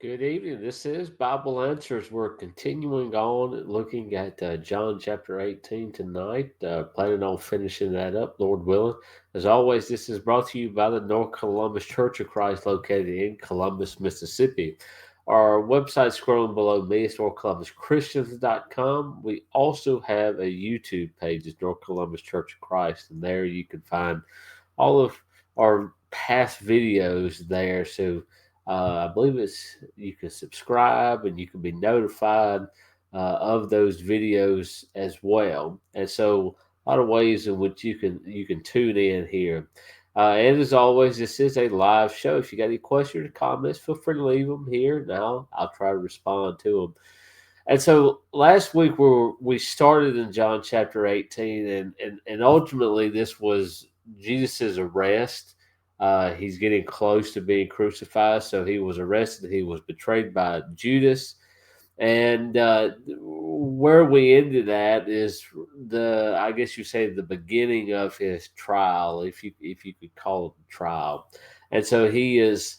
Good evening. This is Bible Answers. We're continuing on looking at John chapter 18 tonight. Planning on finishing that up, Lord willing. As always, this is brought to you by the North Columbus Church of Christ located in Columbus, Mississippi. Our website scrolling below me is northcolumbuschristians.com. We also have a YouTube page, it's North Columbus Church of Christ, and there you can find all of our past videos there. So I believe it's you can subscribe and you can be notified of those videos as well. And so a lot of ways in which you can tune in here. And as always, this is a live show. If you got any questions or comments, feel free to leave them here. Now I'll try to respond to them. And so last week we started in John chapter 18, and ultimately this was Jesus' arrest. He's getting close to being crucified, so he was arrested. He was betrayed by Judas, and where we ended at is I guess you say the beginning of his trial, if you could call it a trial. And so he is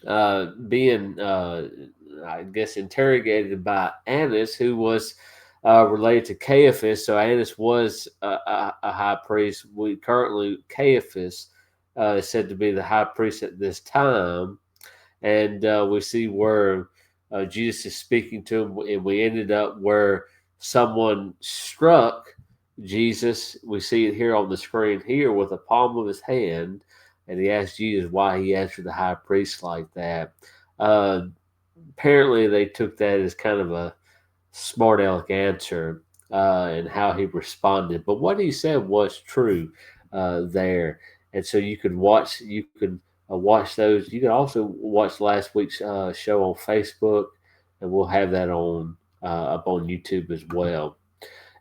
being, I guess, interrogated by Annas, who was related to Caiaphas. So Annas was a high priest. We currently Caiaphas is said to be the high priest at this time, and we see where Jesus is speaking to him, and we ended up where someone struck Jesus. We see it here on the screen here with the palm of his hand, and he asked Jesus why he answered the high priest like that. Uh, Apparently, they took that as kind of a smart aleck answer and how he responded. But what he said was true there, and so you could watch those. You can also watch last week's show on Facebook, and we'll have that on up on YouTube as well.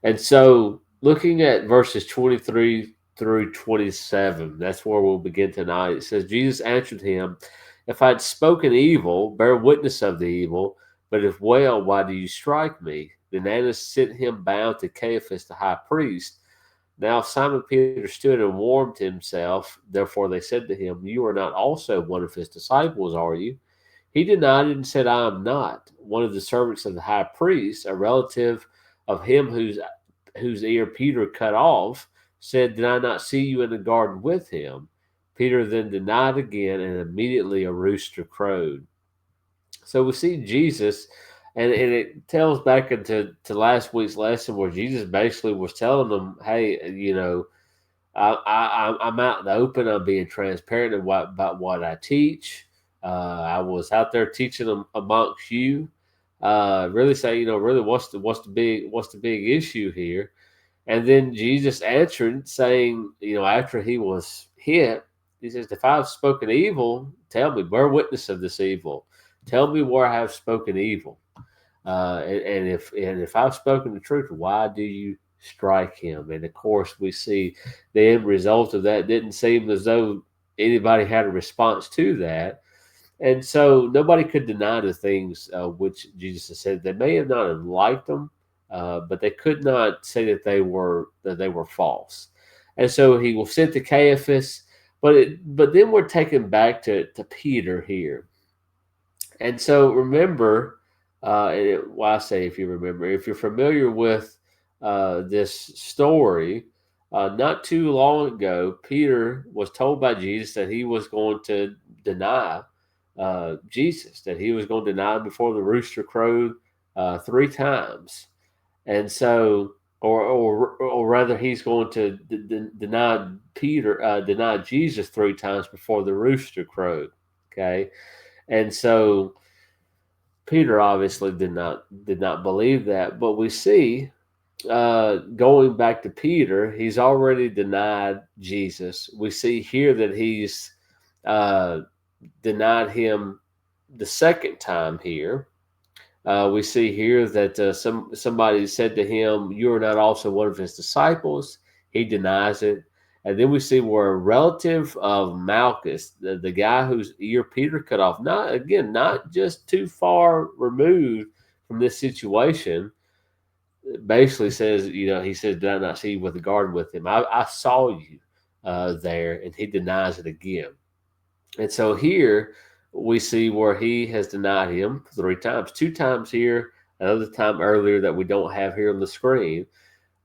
And so, looking at verses 23 through 27, that's where we'll begin tonight. It says, Jesus answered him, if I had spoken evil, bear witness of the evil, but if well, why do you strike me? Then Annas sent him bound to Caiaphas the high priest. Now Simon Peter stood and warmed himself. Therefore they said to him, you are not also one of his disciples, are you? He denied it and said, I am not. One of the servants of the high priest, a relative of him whose ear Peter cut off, said, did I not see you in the garden with him? Peter then denied again, and immediately a rooster crowed. So we see Jesus, and it tells back into last week's lesson where Jesus basically was telling them, hey, I'm out in the open. I'm being transparent about what I teach. I was out there teaching them amongst you. Really say, really what's the big issue here? And then Jesus answered, saying, after he was hit, he says, if I have spoken evil, tell me, bear witness of this evil. Tell me where I have spoken evil. And if I've spoken the truth, why do you strike him? And of course, we see the end result of that didn't seem as though anybody had a response to that. And so nobody could deny the things which Jesus has said. They may have not have liked them, but they could not say that they were false. And so he was sent to Caiaphas, but then we're taken back to Peter here. And so remember, I say if you remember, if you're familiar with this story, not too long ago, Peter was told by Jesus that he was going to deny Jesus, that he was going to deny him before the rooster crowed 3 times. And so, or rather, he's going to deny Jesus 3 times before the rooster crowed. Okay, and so Peter obviously did not believe that, but we see going back to Peter, he's already denied Jesus. We see here that he's uh, denied him the second time here. We see here that somebody said to him, "You are not also one of his disciples." He denies it, and then we see where a relative of Malchus, the guy whose ear Peter cut off, not just too far removed from this situation, basically says, he says, "Did I not see you with the garden with him? I saw you there," and he denies it again. And so here we see where he has denied him 3 times, 2 times here, another time earlier that we don't have here on the screen.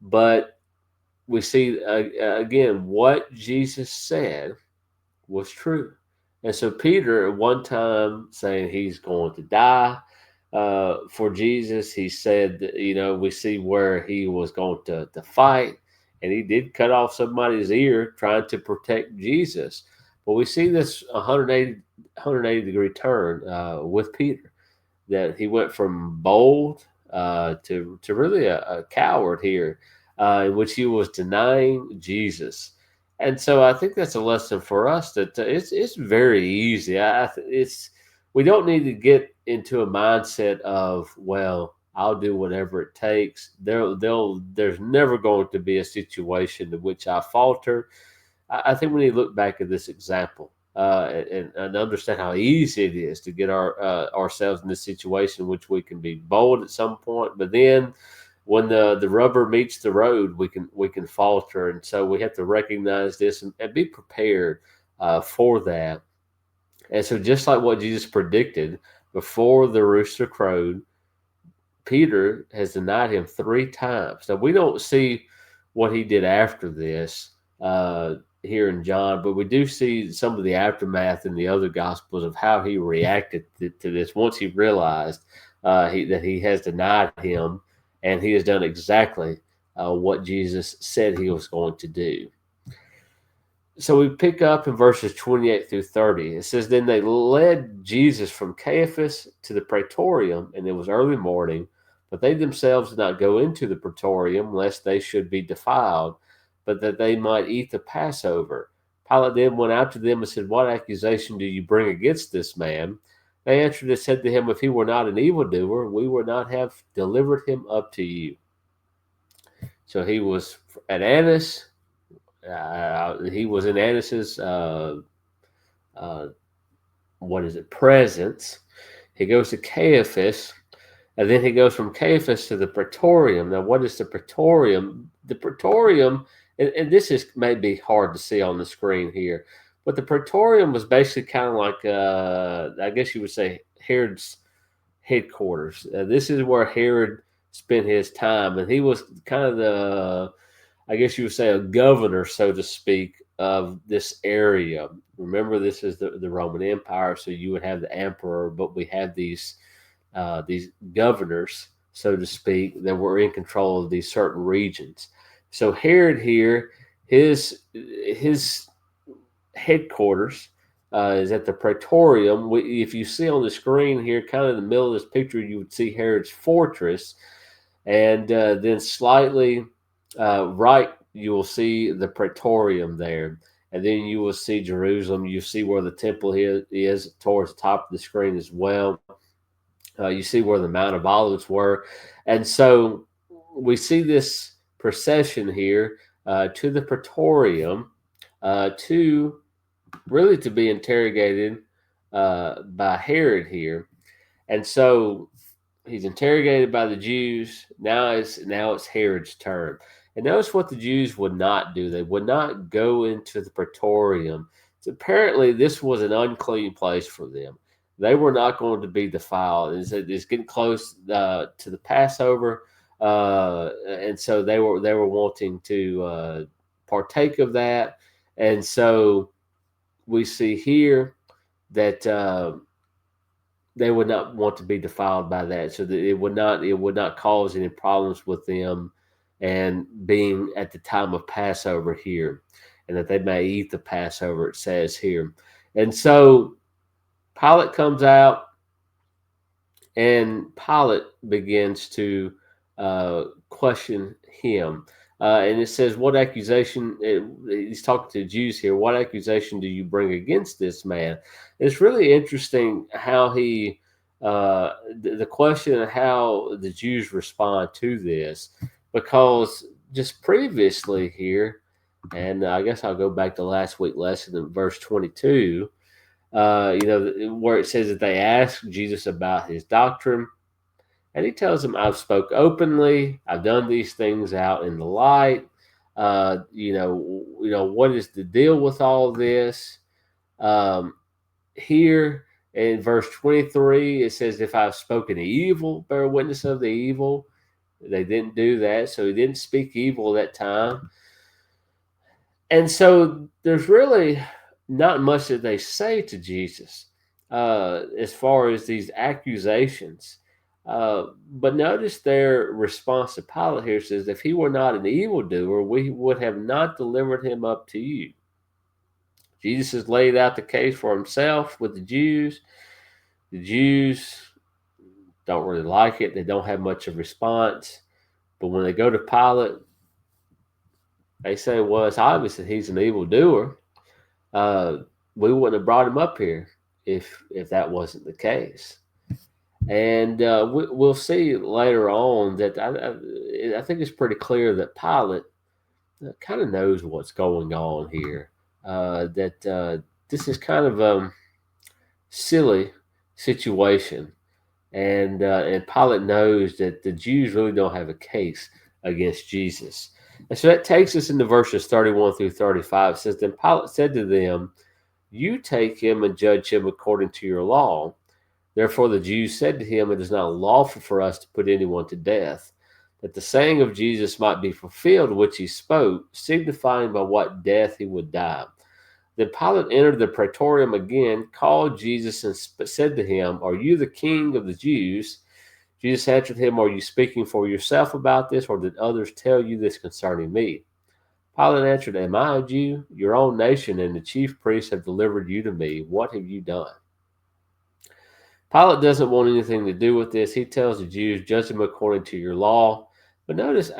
But we see again what Jesus said was true. And so Peter, at one time, saying he's going to die for Jesus, he said, we see where he was going to fight, and he did cut off somebody's ear trying to protect Jesus. But we see this 180 degree turn with Peter, that he went from bold to really a coward here, in which he was denying Jesus. And so I think that's a lesson for us that it's very easy. It's we don't need to get into a mindset of, well, I'll do whatever it takes. There's never going to be a situation in which I falter. I think we need to look back at this example and understand how easy it is to get ourselves in this situation, in which we can be bold at some point, but then when the rubber meets the road, we can falter, and so we have to recognize this and be prepared for that. And so, just like what Jesus predicted before the rooster crowed, Peter has denied him 3 times. Now, we don't see what he did after this here in John, but we do see some of the aftermath in the other Gospels of how he reacted to this once he realized that he has denied him, and he has done exactly what Jesus said he was going to do. So we pick up in verses 28 through 30. It says, Then they led Jesus from Caiaphas to the praetorium, and it was early morning. But they themselves did not go into the praetorium, lest they should be defiled, but that they might eat the Passover. Pilate then went out to them and said, What accusation do you bring against this man? They answered and said to him, If he were not an evildoer, we would not have delivered him up to you. So he was at Annas. He was in Annas's presence. He goes to Caiaphas, and then he goes from Caiaphas to the praetorium. Now, what is the praetorium? The praetorium, and this is maybe hard to see on the screen here, but the praetorium was basically kind of like, I guess you would say, Herod's headquarters. This is where Herod spent his time, and he was kind of I guess you would say, a governor, so to speak, of this area. Remember, this is the Roman Empire, so you would have the emperor, but we have these governors, so to speak, that were in control of these certain regions. So Herod here, his headquarters is at the Praetorium. If you see on the screen here, kind of in the middle of this picture, you would see Herod's fortress, and then slightly right, you will see the Praetorium there, and then you will see Jerusalem. You see where the temple is towards the top of the screen as well. You see where the Mount of Olives were, and so we see this procession here to the Praetorium to be interrogated by Herod here, and so he's interrogated by the Jews. Now it's Herod's turn. And notice what the Jews would not do. They would not go into the praetorium. So apparently, this was an unclean place for them. They were not going to be defiled. It's getting close to the Passover, and so they were wanting to partake of that. And so we see here that they would not want to be defiled by that, so that it would not cause any problems with them, and being at the time of Passover here, and that they may eat the Passover, it says here. And so Pilate comes out, and Pilate begins to question him. And it says, what accusation, he's talking to the Jews here, what accusation do you bring against this man? It's really interesting how the question of how the Jews respond to this, because just previously here, and I guess I'll go back to last week's lesson in verse 22, where it says that they asked Jesus about his doctrine. And he tells them, I've spoke openly. I've done these things out in the light. What is the deal with all this? Here, In verse 23, it says, if I've spoken evil, bear witness of the evil. They didn't do that, so he didn't speak evil that time. And so there's really not much that they say to Jesus as far as these accusations. But notice their response to Pilate here says, if he were not an evildoer, we would have not delivered him up to you. Jesus has laid out the case for himself with the Jews. The Jews don't really like it. They don't have much of a response. But when they go to Pilate, they say, well, it's obvious that he's an evildoer. We wouldn't have brought him up here if that wasn't the case. And we'll see later on that I think it's pretty clear that Pilate kind of knows what's going on here. That this is kind of a silly situation, and Pilate knows that the Jews really don't have a case against Jesus. And so that takes us into verses 31 through 35. It says, then Pilate said to them, you take him and judge him according to your law. Therefore the Jews said to him, it is not lawful for us to put anyone to death, that the saying of Jesus might be fulfilled, which he spoke, signifying by what death he would die. Then Pilate entered the praetorium again, called Jesus, and said to him, are you the king of the Jews? Jesus answered him, are you speaking for yourself about this, or did others tell you this concerning me? Pilate answered, am I a Jew? Your own nation and the chief priests have delivered you to me. What have you done? Pilate doesn't want anything to do with this. He tells the Jews, judge them according to your law. But notice,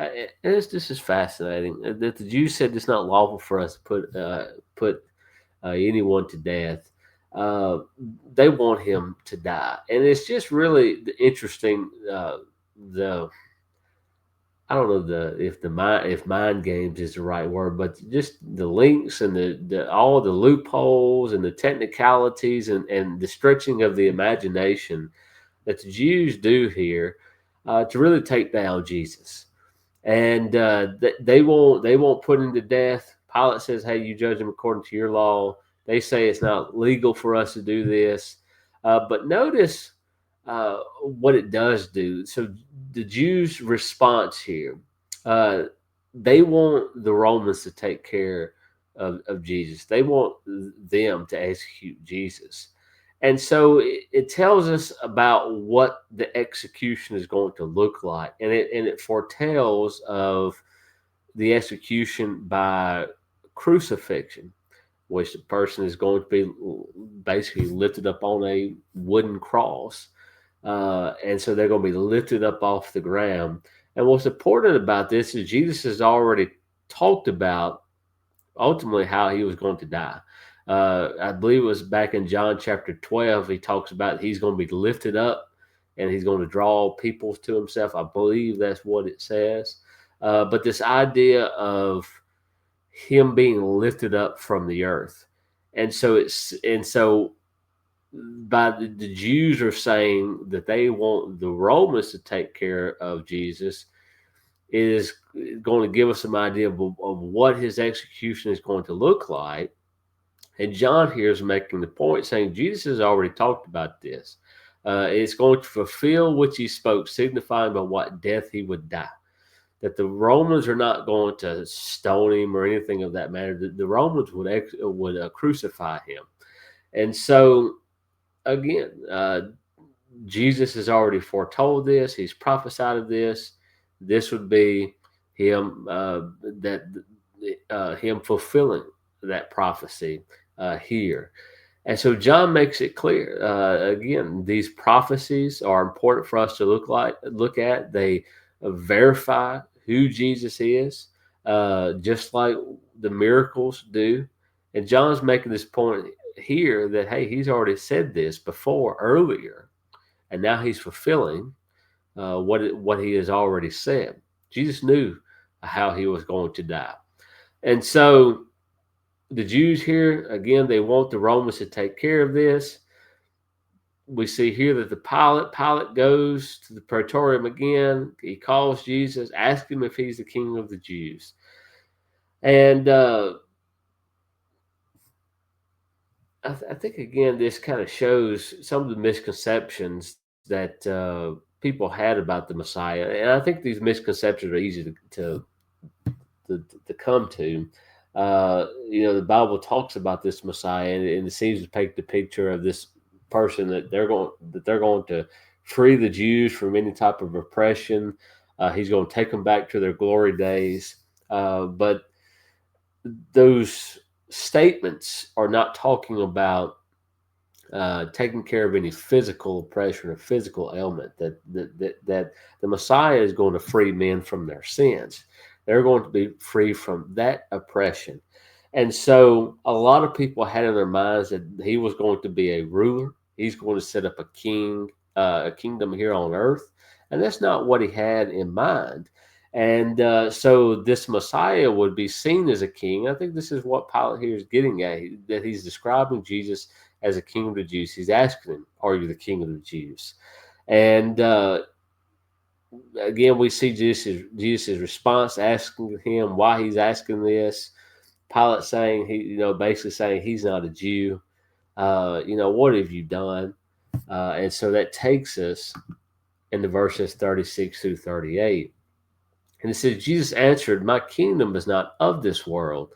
this is fascinating, that the Jews said it's not lawful for us to put anyone to death. They want him to die. And it's just really interesting, I don't know if mind games is the right word, but just the links and the all the loopholes and the technicalities and the stretching of the imagination that the Jews do here to really take down Jesus, and they won't put him to death. Pilate says, "Hey, you judge him according to your law." They say it's not legal for us to do this, but notice what it does do. So the Jews' response here, they want the Romans to take care of Jesus. They want them to execute Jesus. And so it tells us about what the execution is going to look like. And it foretells of the execution by crucifixion, which the person is going to be basically lifted up on a wooden cross. And so they're going to be lifted up off the ground. And what's important about this is Jesus has already talked about ultimately how he was going to die. I believe it was back in John chapter 12. He talks about he's going to be lifted up and he's going to draw people to himself. I believe that's what it says. But this idea of him being lifted up from the earth. And so by the Jews are saying that they want the Romans to take care of Jesus is going to give us some idea of what his execution is going to look like. And John here is making the point saying Jesus has already talked about this. It's going to fulfill which he spoke, signifying by what death he would die. That the Romans are not going to stone him or anything of that matter. The Romans would crucify him. And so, again, Jesus has already foretold this. He's prophesied of this. This would be him him fulfilling that prophecy here. And so John makes it clear. Again, these prophecies are important for us to look at. They verify who Jesus is, just like the miracles do. And John's making this point here that, hey, he's already said this before, earlier, and now he's fulfilling what he has already said. Jesus knew how he was going to die. And so the Jews here, again, they want the Romans to take care of this. We see here that Pilate goes to the praetorium again. He calls Jesus, asks him if he's the king of the Jews. And I think again, this kind of shows some of the misconceptions that people had about the Messiah, and I think these misconceptions are easy to come to. The Bible talks about this Messiah, and it seems to paint the picture of this person that they're going to free the Jews from any type of oppression. He's going to take them back to their glory days. But those statements are not talking about taking care of any physical oppression or physical ailment. That the Messiah is going to free men from their sins. They're going to be free from that oppression. And so a lot of people had in their minds that he was going to be a ruler. He's going to set up a kingdom here on earth. And that's not what he had in mind. And so this Messiah would be seen as a king. I think this is what Pilate here is getting at, that he's describing Jesus as a king of the Jews. He's asking him, "Are you the king of the Jews?" And again, we see Jesus' response, asking him why he's asking this. Pilate saying basically saying he's not a Jew. What have you done? And so that takes us into verses 36 through 38. And it says, Jesus answered, "My kingdom is not of this world.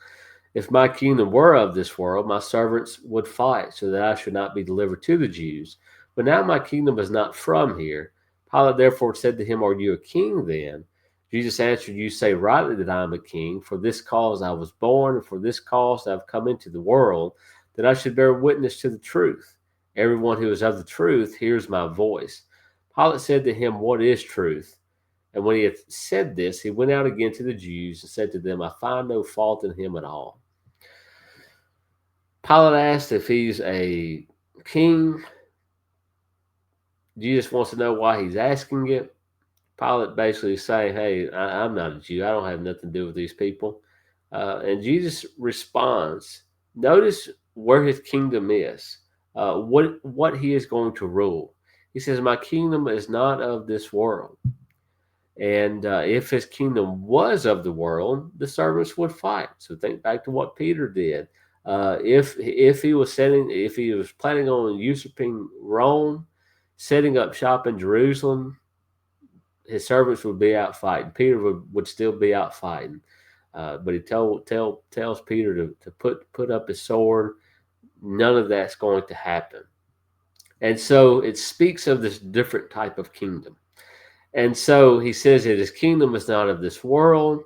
If my kingdom were of this world, my servants would fight so that I should not be delivered to the Jews. But now my kingdom is not from here." Pilate therefore said to him, "Are you a king then?" Jesus answered, "You say rightly that I am a king. For this cause I was born, and for this cause I have come into the world, that I should bear witness to the truth. Everyone who is of the truth hears my voice." Pilate said to him, "What is truth?" And when he had said this, he went out again to the Jews and said to them, "I find no fault in him at all." Pilate asked if he's a king. Jesus wants to know why he's asking it. Pilate basically saying, "Hey, I'm not a Jew. I don't have nothing to do with these people." And Jesus responds. Notice where his kingdom is, what he is going to rule. He says, "My kingdom is not of this world." And if his kingdom was of the world, the servants would fight. So think back to what Peter did. If he was planning on usurping Rome, setting up shop in Jerusalem, his servants would be out fighting. Peter would still be out fighting. But he tells Peter to put up his sword. None of that's going to happen. And so it speaks of this different type of kingdom. And so he says that his kingdom is not of this world.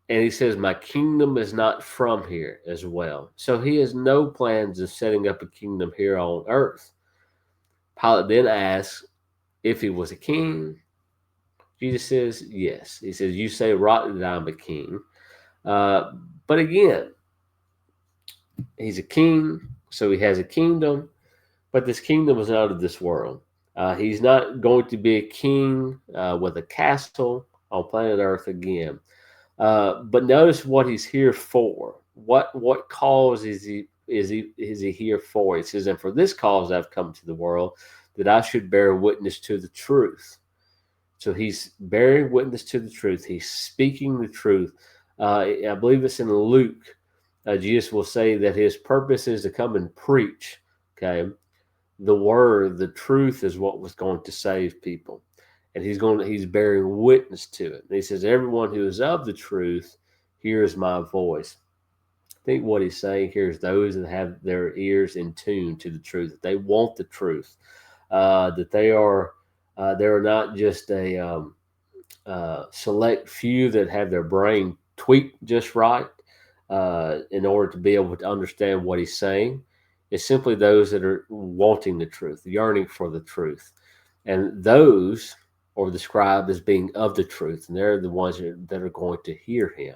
And he says, "My kingdom is not from here" as well. So he has no plans of setting up a kingdom here on earth. Pilate then asks if he was a king. Jesus says, yes. He says, "You say rightly that I'm a king." But again, he's a king, so he has a kingdom, but this kingdom is not of this world. He's not going to be a king with a castle on planet Earth again. But notice what he's here for. What cause is he here for? He says, "And for this cause I've come to the world, that I should bear witness to the truth." So he's bearing witness to the truth. He's speaking the truth. I believe it's in Luke. Jesus will say that his purpose is to come and preach. Okay, the word, the truth is what was going to save people, and he's bearing witness to it. And he says, "Everyone who is of the truth hears my voice." I think what he's saying here is those that have their ears in tune to the truth, that they want the truth, that they're not just a select few that have their brain tweaked just right in order to be able to understand what he's saying. It's simply those that are wanting the truth, yearning for the truth. And those are described as being of the truth, and they're the ones that are going to hear him.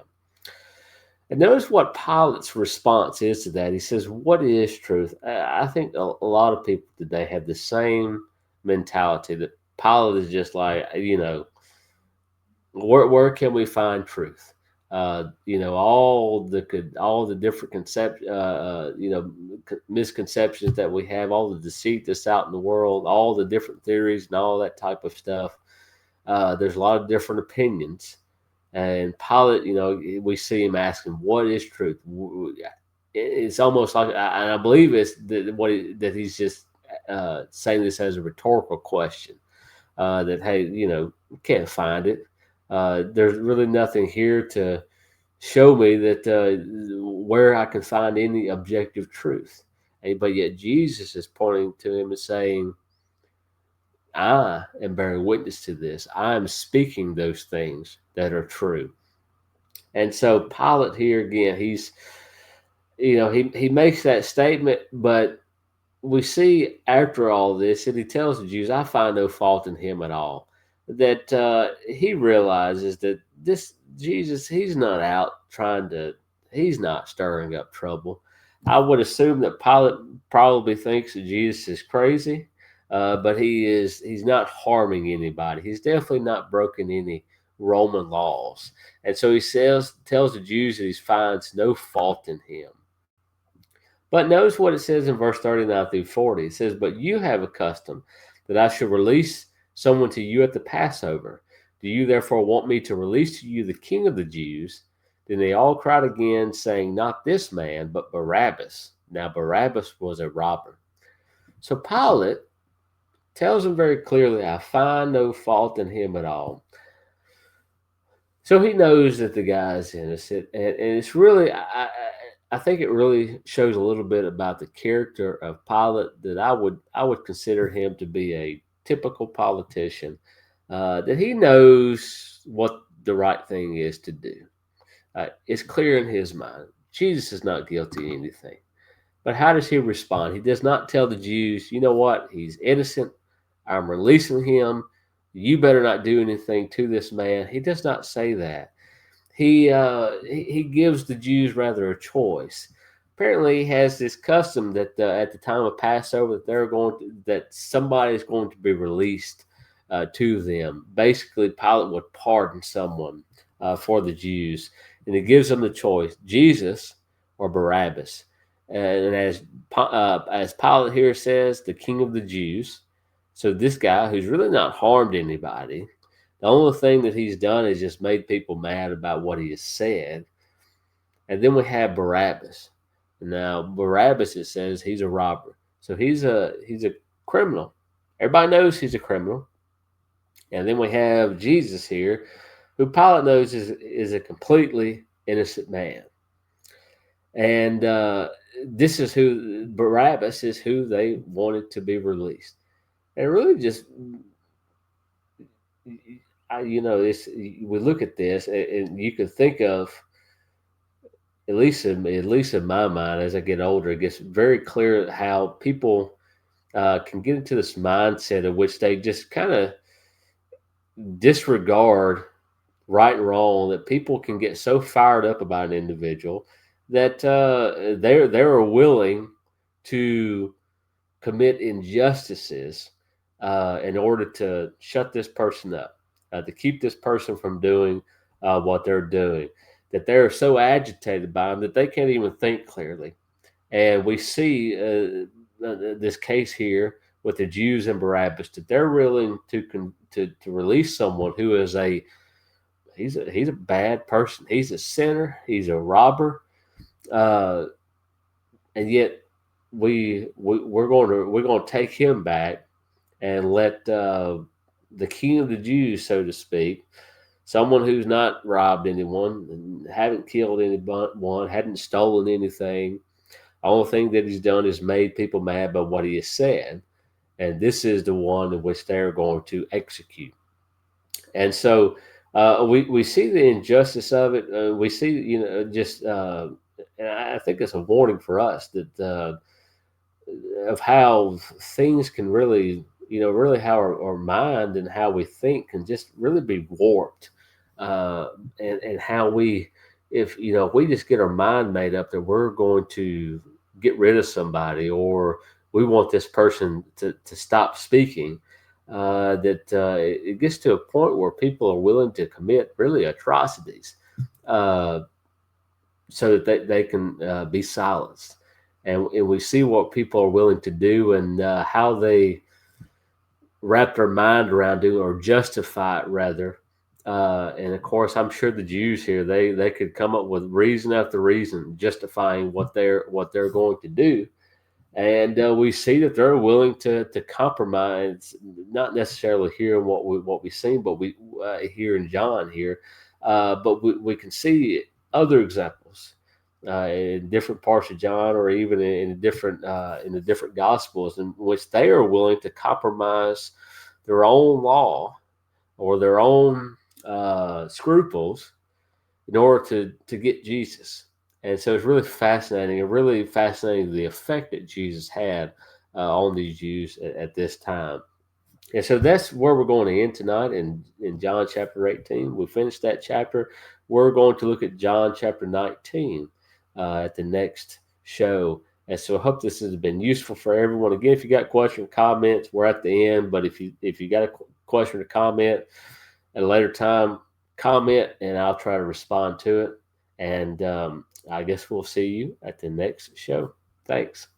And notice what Pilate's response is to that. He says, "What is truth?" I think a lot of people today have the same mentality that Pilate is just like, where can we find truth? All the different misconceptions that we have, all the deceit that's out in the world, all the different theories and all that type of stuff. There's a lot of different opinions, and Pilate, we see him asking, "What is truth?" it's almost like, and I believe it's that he's just saying this as a rhetorical question. That, hey, can't find it. There's really nothing here to show me that where I can find any objective truth. But yet Jesus is pointing to him and saying, I am bearing witness to this. I am speaking those things that are true. And so Pilate here again, he makes that statement, but we see after all this, and he tells the Jews, I find no fault in him at all. That he realizes that this Jesus, he's not out he's not stirring up trouble. I would assume that Pilate probably thinks that Jesus is crazy, but he's not harming anybody. He's definitely not broken any Roman laws. And so he tells the Jews that he finds no fault in him. But notice what it says in verse 39 through 40. It says, but you have a custom that I should release someone to you at the Passover. Do you therefore want me to release to you the king of the Jews? Then they all cried again, saying, not this man, but Barabbas. Now Barabbas was a robber. So Pilate tells them very clearly, I find no fault in him at all. So he knows that the guy is innocent. And it's really, I think it really shows a little bit about the character of Pilate, that I would consider him to be a typical politician, that he knows what the right thing is to do. It's clear in his mind. Jesus is not guilty of anything. But how does he respond? He does not tell the Jews, you know what, he's innocent. I'm releasing him. You better not do anything to this man. He does not say that. He gives the Jews rather a choice. Apparently, he has this custom that at the time of Passover that somebody is going to be released to them. Basically, Pilate would pardon someone for the Jews, and he gives them the choice: Jesus or Barabbas. And as Pilate here says, the King of the Jews. So this guy, who's really not harmed anybody, the only thing that he's done is just made people mad about what he has said. And then we have Barabbas. Now, Barabbas, it says he's a robber. So he's a criminal. Everybody knows he's a criminal. And then we have Jesus here, who Pilate knows is a completely innocent man. And this is who, Barabbas is who they wanted to be released. And really just, we look at this and you can think of, at least in my mind, as I get older, it gets very clear how people can get into this mindset of which they just kind of disregard right and wrong, that people can get so fired up about an individual that they're willing to commit injustices in order to shut this person up, to keep this person from doing what they're doing, that they're so agitated by them that they can't even think clearly. And we see this case here with the Jews and Barabbas, that they're willing to release someone who is he's a bad person. He's a sinner. He's a robber, and yet we're going to take him back and let the King of the Jews, so to speak, someone who's not robbed anyone, haven't killed anyone, hadn't stolen anything. The only thing that he's done is made people mad by what he has said. And this is the one in which they're going to execute. And so we see the injustice of it. We see, and I think it's a warning for us that of how things can really, really how our mind and how we think can just really be warped. And how if we just get our mind made up that we're going to get rid of somebody, or we want this person to stop speaking, it gets to a point where people are willing to commit really atrocities so that they can be silenced. And we see what people are willing to do, and how they wrap their mind around it, or justify it rather, And of course, I'm sure the Jews here they could come up with reason after reason justifying what they're going to do, and we see that they're willing to compromise, not necessarily here in what we've seen, but we here in John here, but we can see other examples in different parts of John, or even in the different gospels, in which they are willing to compromise their own law or their own scruples in order to get Jesus. And so it's really fascinating the effect that Jesus had on these Jews at this time. And so that's where we're going to end tonight in John chapter 18. We finished that chapter. We're going to look at John chapter 19 at the next show. And so I hope this has been useful for everyone. Again, if you got questions, comments, we're at the end. But if you got a question or comment at a later time, comment and I'll try to respond to it. And I guess we'll see you at the next show. Thanks.